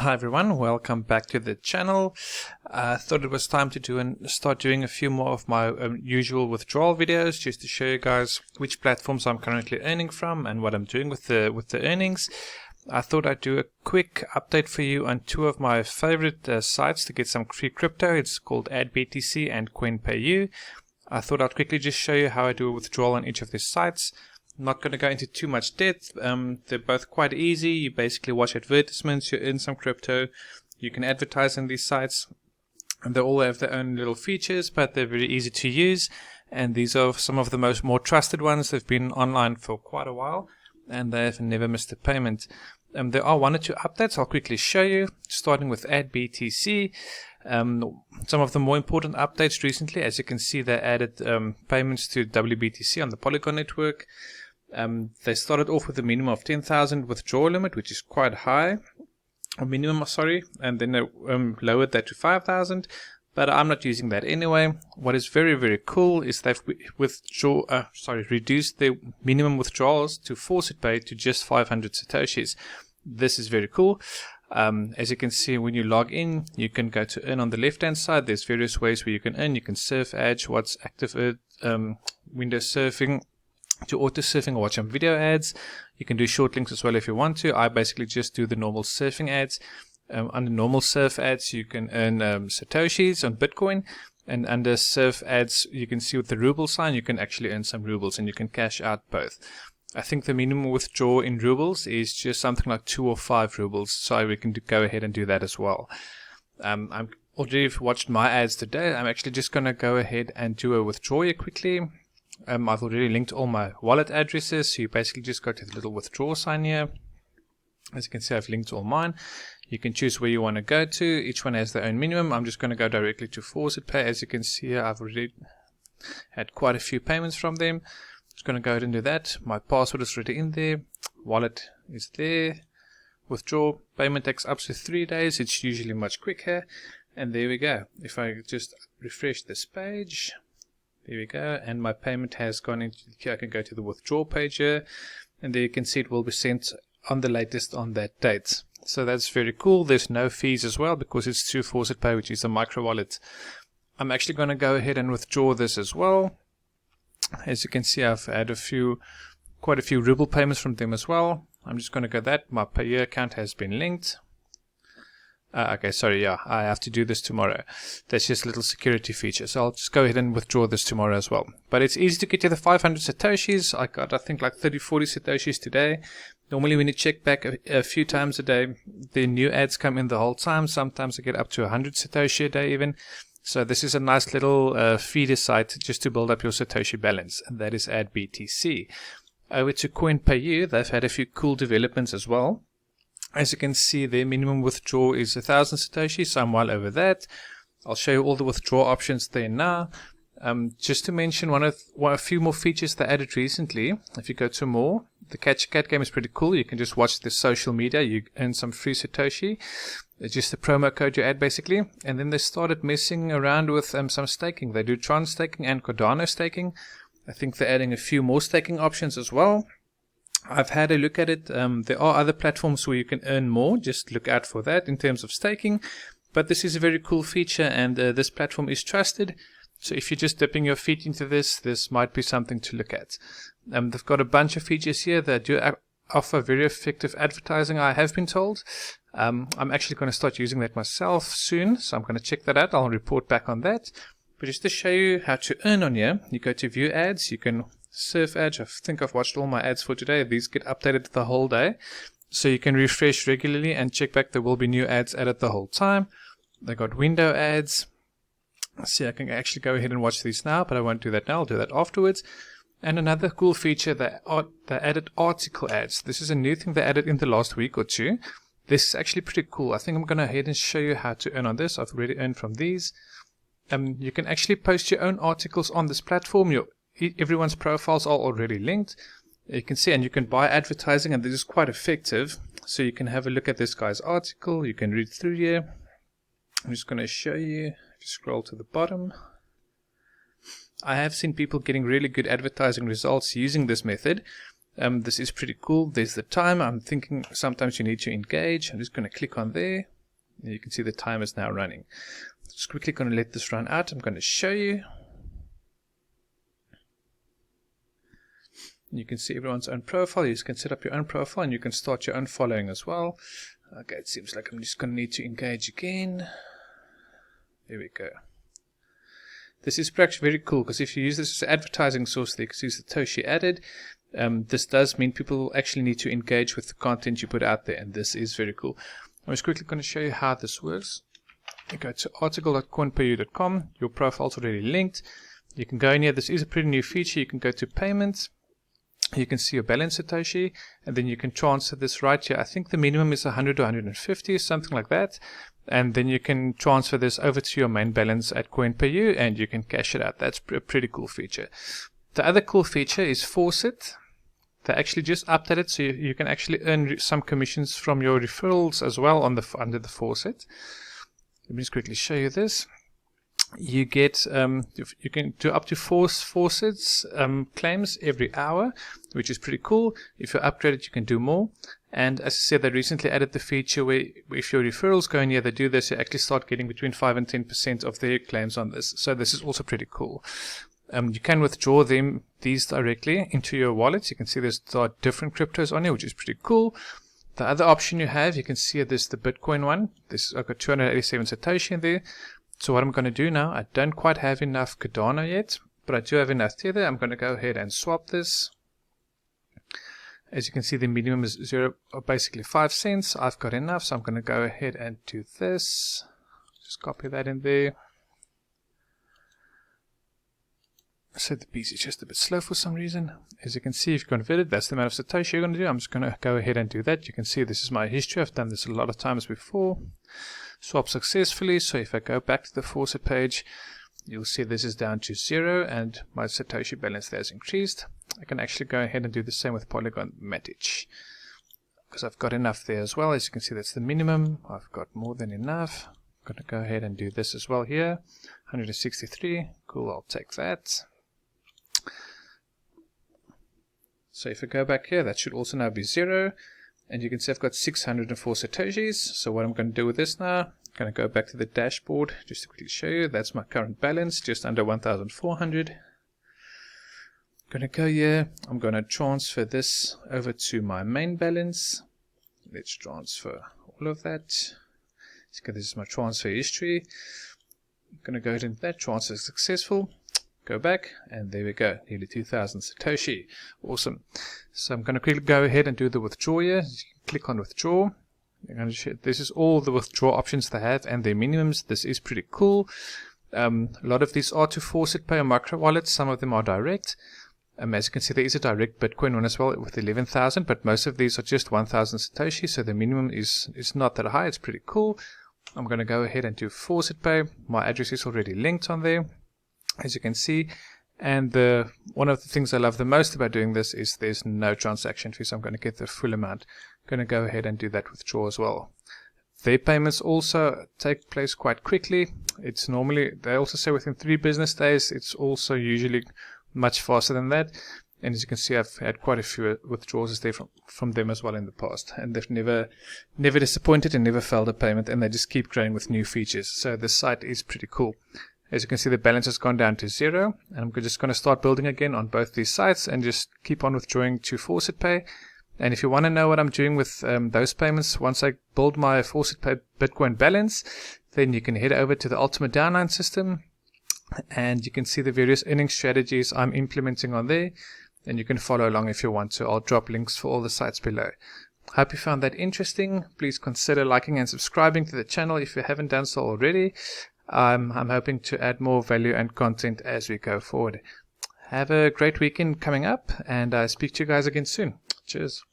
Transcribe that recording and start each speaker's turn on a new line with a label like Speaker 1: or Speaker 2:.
Speaker 1: Hi everyone, welcome back to the channel. I thought it was time to start doing a few more of my usual withdrawal videos, just to show you guys which platforms I'm currently earning from and what I'm doing with the earnings. I thought I'd do a quick update for you on two of my favorite sites to get some free crypto. It's called AdBTC and CoinpayU. I thought I'd quickly just show you how I do a withdrawal on each of these sites. I'm not going to go into too much depth. They're both quite easy. You basically watch advertisements, you earn some crypto, you can advertise on these sites, and they all have their own little features, but they're very easy to use. And these are some of the more trusted ones. They've been online for quite a while, and they've never missed a payment. There are one or two updates I'll quickly show you, starting with AdBTC. Some of the more important updates recently, as you can see, they added payments to WBTC on the Polygon network. They started off with a minimum of 10,000 withdrawal limit, which is quite high, or minimum, sorry, and then they lowered that to 5,000, but I'm not using that anyway. What is very, very cool is they've reduced their minimum withdrawals to force it pay to just 500 satoshis. This is very cool. As you can see, when you log in, you can go to earn on the left hand side. There's various ways where you can earn. You can surf, ads, watch active window surfing, to auto surfing or watch some video ads. You can do short links as well if you want to. I basically just do the normal surfing ads. Under normal surf ads, you can earn satoshis on Bitcoin, and under surf ads, you can see with the ruble sign, you can actually earn some rubles, and you can cash out both. I think the minimum withdrawal in rubles is just something like 2 or 5 rubles, so we can go ahead and do that as well. I'm already watched my ads today. I'm actually just going to go ahead and do a withdrawal here quickly. I've already linked all my wallet addresses, so you basically just go to the little withdrawal sign here. As you can see, I've linked all mine. You can choose where you want to go to. Each one has their own minimum. I'm just going to go directly to Faucet Pay. As you can see here, I've already had quite a few payments from them. Just going to go ahead and do that. My password is already in there. Wallet is there. Withdraw. Payment takes up to 3 days. It's usually much quicker. And there we go. If I just refresh this page, there we go, and my payment has gone into here. I can go to the withdrawal page here, and there you can see it will be sent on the latest on that date. So that's very cool. There's no fees as well because it's through Faucet Pay, which is a micro wallet. I'm actually going to go ahead and withdraw this as well. As you can see, I've had quite a few Ruble payments from them as well. I'm just going to go that. My PayU account has been linked. Okay, sorry, yeah, I have to do this tomorrow. That's just a little security feature. So I'll just go ahead and withdraw this tomorrow as well. But it's easy to get to the 500 satoshis. I got, I think, like 30, 40 satoshis today. Normally when you check back a few times a day, the new ads come in the whole time. Sometimes I get up to 100 satoshi a day even. So this is a nice little feeder site just to build up your satoshi balance. And that is AdBTC. Over to CoinpayU, they've had a few cool developments as well. As you can see, their minimum withdrawal is 1,000 satoshi, so I'm well over that. I'll show you all the withdrawal options there now. Just to mention a few more features they added recently. If you go to more, the Catch a Cat game is pretty cool. You can just watch the social media. You earn some free satoshi. It's just the promo code you add basically. And then they started messing around with some staking. They do Tron staking and Cardano staking. I think they're adding a few more staking options as well. I've had a look at it. There are other platforms where you can earn more. Just look out for that in terms of staking. But this is a very cool feature, and this platform is trusted. So if you're just dipping your feet into this might be something to look at. They've got a bunch of features here that do offer very effective advertising, I have been told. I'm actually going to start using that myself soon, so I'm going to check that out. I'll report back on that. But just to show you how to earn on here, you go to View Ads. You can surf ads. I think I've watched all my ads for today. These get updated the whole day, so you can refresh regularly and check back. There will be new ads added the whole time. They got window ads. See, I can actually go ahead and watch these now, but I won't do that now. I'll do that afterwards. And another cool feature, they added article ads. This is a new thing they added in the last week or two. This is actually pretty cool. I think I'm going to go ahead and show you how to earn on this. I've already earned from these. You can actually post your own articles on this platform. Everyone's profiles are already linked. You can see, and you can buy advertising, and this is quite effective. So you can have a look at this guy's article. You can read through here. I'm just going to show you. If you scroll to the bottom, I have seen people getting really good advertising results using this method. This is pretty cool. There's the time. I'm thinking sometimes you need to engage. I'm just going to click on there. And you can see the time is now running. Just quickly going to let this run out. I'm going to show you. You can see everyone's own profile. You can set up your own profile and you can start your own following as well. Okay, it seems like I'm just going to need to engage again. There we go. This is actually very cool because if you use this as an advertising source, you can see Satoshi added. This does mean people actually need to engage with the content you put out there, and this is very cool. I'm just quickly going to show you how this works. You go to article.coinpayu.com. Your profile's already linked. You can go in here. This is a pretty new feature. You can go to payments. You can see your balance Satoshi, and then you can transfer this right here. I think the minimum is 100 or 150, something like that. And then you can transfer this over to your main balance at CoinpayU, and you can cash it out. That's a pretty cool feature. The other cool feature is Faucet. They actually just updated, so you can actually earn some commissions from your referrals as well under the Faucet. Let me just quickly show you this. You get you can do up to 4 faucets claims every hour, which is pretty cool. If you're upgraded, you can do more. And as I said, they recently added the feature where if your referrals go in here, they do this, you actually start getting between 5 and 10% of their claims on this. So this is also pretty cool. You can withdraw these directly into your wallets. You can see there are different cryptos on here, which is pretty cool. The other option you have, you can see there's the Bitcoin one. I've got 287 Satoshi in there. So what I'm going to do now, I don't quite have enough Cardano yet, but I do have enough Tether. I'm going to go ahead and swap this. As you can see, the minimum is basically 5 cents. I've got enough, so I'm going to go ahead and do this. Just copy that in there. So the PC is just a bit slow for some reason. As you can see, if you converted, that's the amount of Satoshi you're going to do. I'm just going to go ahead and do that. You can see this is my history. I've done this a lot of times before. Swap successfully. So if I go back to the Faucet page, you'll see this is down to 0 and my Satoshi balance there has increased. I can actually go ahead and do the same with Polygon Matic because I've got enough there as well. As you can see, that's the minimum. I've got more than enough. I'm going to go ahead and do this as well here. 163. Cool, I'll take that. So if I go back here, that should also now be 0. And you can see I've got 604 Satoshis. So what I'm going to do with this now, I'm going to go back to the dashboard just to quickly show you. That's my current balance, just under 1,400. I'm going to go here. I'm going to transfer this over to my main balance. Let's transfer all of that. So this is my transfer history. I'm going to go ahead and that transfer is successful. Go back, and there we go, nearly 2,000 Satoshi. Awesome. So I'm going to quickly go ahead and do the withdraw here. You can click on withdraw. This is all the withdraw options they have and their minimums. This is pretty cool. A lot of these are to Faucet Pay or micro wallets. Some of them are direct. As you can see, there is a direct Bitcoin one as well with 11,000, but most of these are just 1,000 Satoshi, so the minimum is not that high. It's pretty cool. I'm going to go ahead and do Faucet Pay. My address is already linked on there, as you can see. And one of the things I love the most about doing this is there's no transaction fee, so I'm going to get the full amount. I'm going to go ahead and do that withdrawal as well. Their payments also take place quite quickly. It's normally, they also say within 3 business days. It's also usually much faster than that. And as you can see, I've had quite a few withdrawals there from them as well in the past. And they've never disappointed and never failed a payment, and they just keep growing with new features. So the site is pretty cool. As you can see, the balance has gone down to 0, and I'm just going to start building again on both these sites and just keep on withdrawing to Faucet Pay. And if you want to know what I'm doing with those payments, once I build my Faucet Pay Bitcoin balance, then you can head over to the Ultimate Downline system, and you can see the various earning strategies I'm implementing on there, and you can follow along if you want to. I'll drop links for all the sites below. Hope you found that interesting. Please consider liking and subscribing to the channel if you haven't done so already. I'm hoping to add more value and content as we go forward. Have a great weekend coming up, and I'll speak to you guys again soon. Cheers.